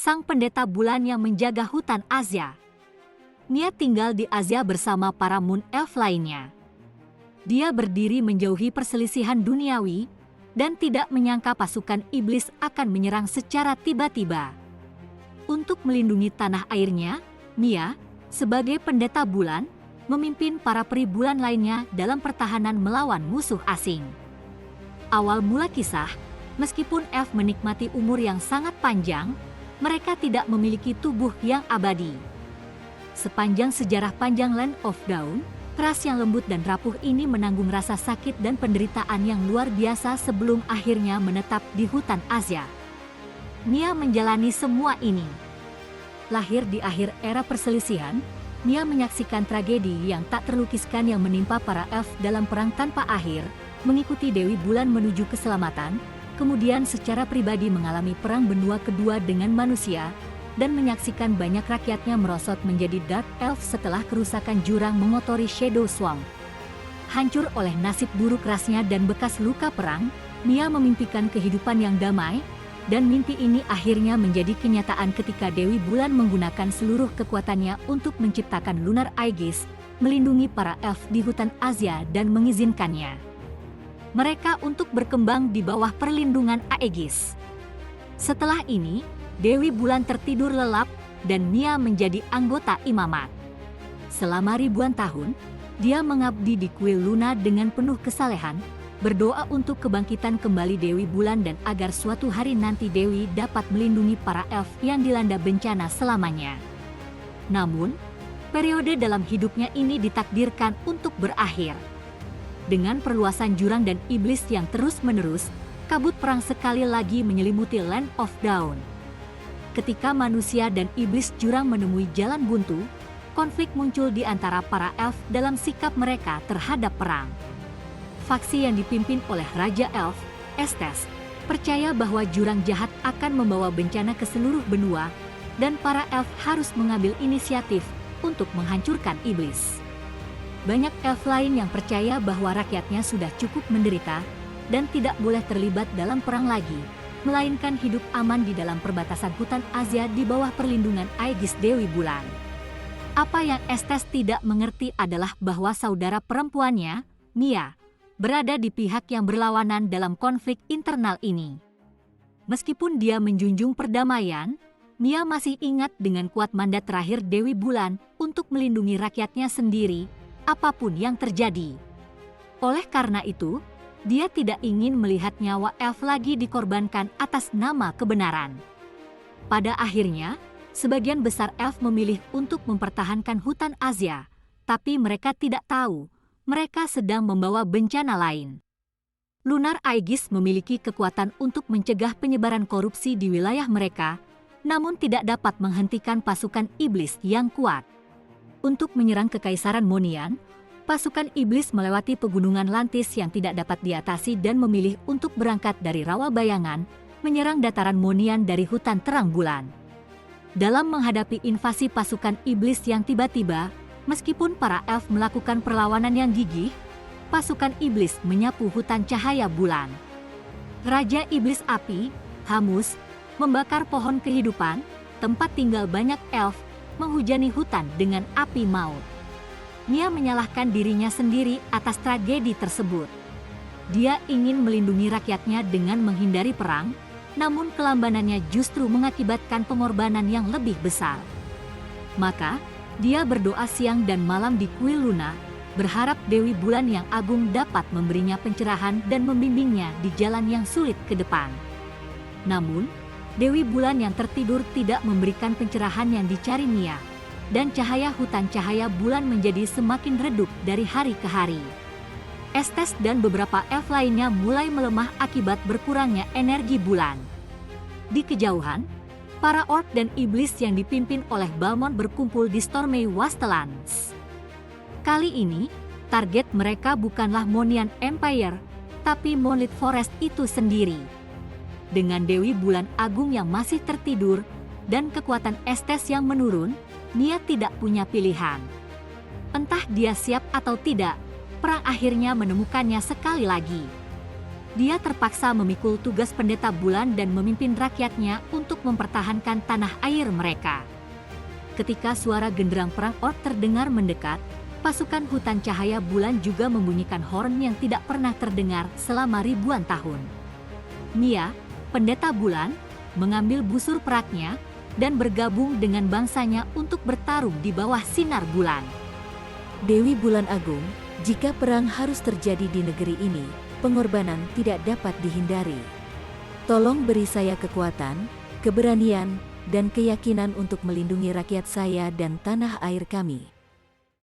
sang pendeta bulan yang menjaga hutan Asia. Nia tinggal di Asia bersama para Moon Elf lainnya. Dia berdiri menjauhi perselisihan duniawi dan tidak menyangka pasukan iblis akan menyerang secara tiba-tiba. Untuk melindungi tanah airnya, Nia, sebagai pendeta bulan, memimpin para peri bulan lainnya dalam pertahanan melawan musuh asing. Awal mula kisah, meskipun elf menikmati umur yang sangat panjang, mereka tidak memiliki tubuh yang abadi. Sepanjang sejarah panjang Land of Dawn, ras yang lembut dan rapuh ini menanggung rasa sakit dan penderitaan yang luar biasa sebelum akhirnya menetap di hutan Asia. Nia menjalani semua ini. Lahir di akhir era perselisihan, Nia menyaksikan tragedi yang tak terlukiskan yang menimpa para elf dalam perang tanpa akhir, mengikuti Dewi Bulan menuju keselamatan, kemudian secara pribadi mengalami perang benua kedua dengan manusia, dan menyaksikan banyak rakyatnya merosot menjadi Dark Elf setelah kerusakan jurang mengotori Shadow Swamp. Hancur oleh nasib buruk rasnya dan bekas luka perang, Nia memimpikan kehidupan yang damai, dan mimpi ini akhirnya menjadi kenyataan ketika Dewi Bulan menggunakan seluruh kekuatannya untuk menciptakan Lunar Aegis, melindungi para elf di hutan Asia dan mengizinkannya mereka untuk berkembang di bawah perlindungan Aegis. Setelah ini, Dewi Bulan tertidur lelap dan Nia menjadi anggota imamat. Selama ribuan tahun, dia mengabdi di kuil Luna dengan penuh kesalehan, berdoa untuk kebangkitan kembali Dewi Bulan dan agar suatu hari nanti Dewi dapat melindungi para elf yang dilanda bencana selamanya. Namun, periode dalam hidupnya ini ditakdirkan untuk berakhir. Dengan perluasan jurang dan iblis yang terus-menerus, kabut perang sekali lagi menyelimuti Land of Dawn. Ketika manusia dan iblis jurang menemui jalan buntu, konflik muncul di antara para elf dalam sikap mereka terhadap perang. Faksi yang dipimpin oleh Raja Elf, Estes, percaya bahwa jurang jahat akan membawa bencana ke seluruh benua, dan para elf harus mengambil inisiatif untuk menghancurkan iblis. Banyak elf lain yang percaya bahwa rakyatnya sudah cukup menderita dan tidak boleh terlibat dalam perang lagi, melainkan hidup aman di dalam perbatasan hutan Asia di bawah perlindungan Aegis Dewi Bulan. Apa yang Estes tidak mengerti adalah bahwa saudara perempuannya, Nia, berada di pihak yang berlawanan dalam konflik internal ini. Meskipun dia menjunjung perdamaian, Nia masih ingat dengan kuat mandat terakhir Dewi Bulan untuk melindungi rakyatnya sendiri, apapun yang terjadi. Oleh karena itu, dia tidak ingin melihat nyawa elf lagi dikorbankan atas nama kebenaran. Pada akhirnya, sebagian besar elf memilih untuk mempertahankan hutan Asia, tapi mereka tidak tahu, mereka sedang membawa bencana lain. Lunar Aegis memiliki kekuatan untuk mencegah penyebaran korupsi di wilayah mereka, namun tidak dapat menghentikan pasukan iblis yang kuat. Untuk menyerang Kekaisaran Monian, pasukan iblis melewati pegunungan Lantis yang tidak dapat diatasi dan memilih untuk berangkat dari Rawa Bayangan, menyerang dataran Monian dari hutan terang bulan. Dalam menghadapi invasi pasukan iblis yang tiba-tiba, meskipun para elf melakukan perlawanan yang gigih, pasukan iblis menyapu hutan cahaya bulan. Raja Iblis Api, Hamus, membakar pohon kehidupan, tempat tinggal banyak elf, menghujani hutan dengan api maut. Nia menyalahkan dirinya sendiri atas tragedi tersebut. Dia ingin melindungi rakyatnya dengan menghindari perang, namun kelambanannya justru mengakibatkan pengorbanan yang lebih besar. Maka, dia berdoa siang dan malam di kuil Luna, berharap Dewi Bulan yang agung dapat memberinya pencerahan dan membimbingnya di jalan yang sulit ke depan. Namun, Dewi Bulan yang tertidur tidak memberikan pencerahan yang dicari Nia, dan cahaya hutan cahaya bulan menjadi semakin redup dari hari ke hari. Estes dan beberapa elf lainnya mulai melemah akibat berkurangnya energi bulan. Di kejauhan, para orc dan iblis yang dipimpin oleh Balmond berkumpul di Stormy Wastelands. Kali ini, target mereka bukanlah Monian Empire, tapi Monolith Forest itu sendiri. Dengan Dewi Bulan Agung yang masih tertidur, dan kekuatan Estes yang menurun, Nia tidak punya pilihan. Entah dia siap atau tidak, perang akhirnya menemukannya sekali lagi. Dia terpaksa memikul tugas pendeta bulan dan memimpin rakyatnya untuk mempertahankan tanah air mereka. Ketika suara genderang perang orc terdengar mendekat, pasukan hutan cahaya bulan juga membunyikan horn yang tidak pernah terdengar selama ribuan tahun. Mia, pendeta bulan, mengambil busur peraknya dan bergabung dengan bangsanya untuk bertarung di bawah sinar bulan. Dewi Bulan Agung, jika perang harus terjadi di negeri ini, pengorbanan tidak dapat dihindari. Tolong beri saya kekuatan, keberanian, dan keyakinan untuk melindungi rakyat saya dan tanah air kami.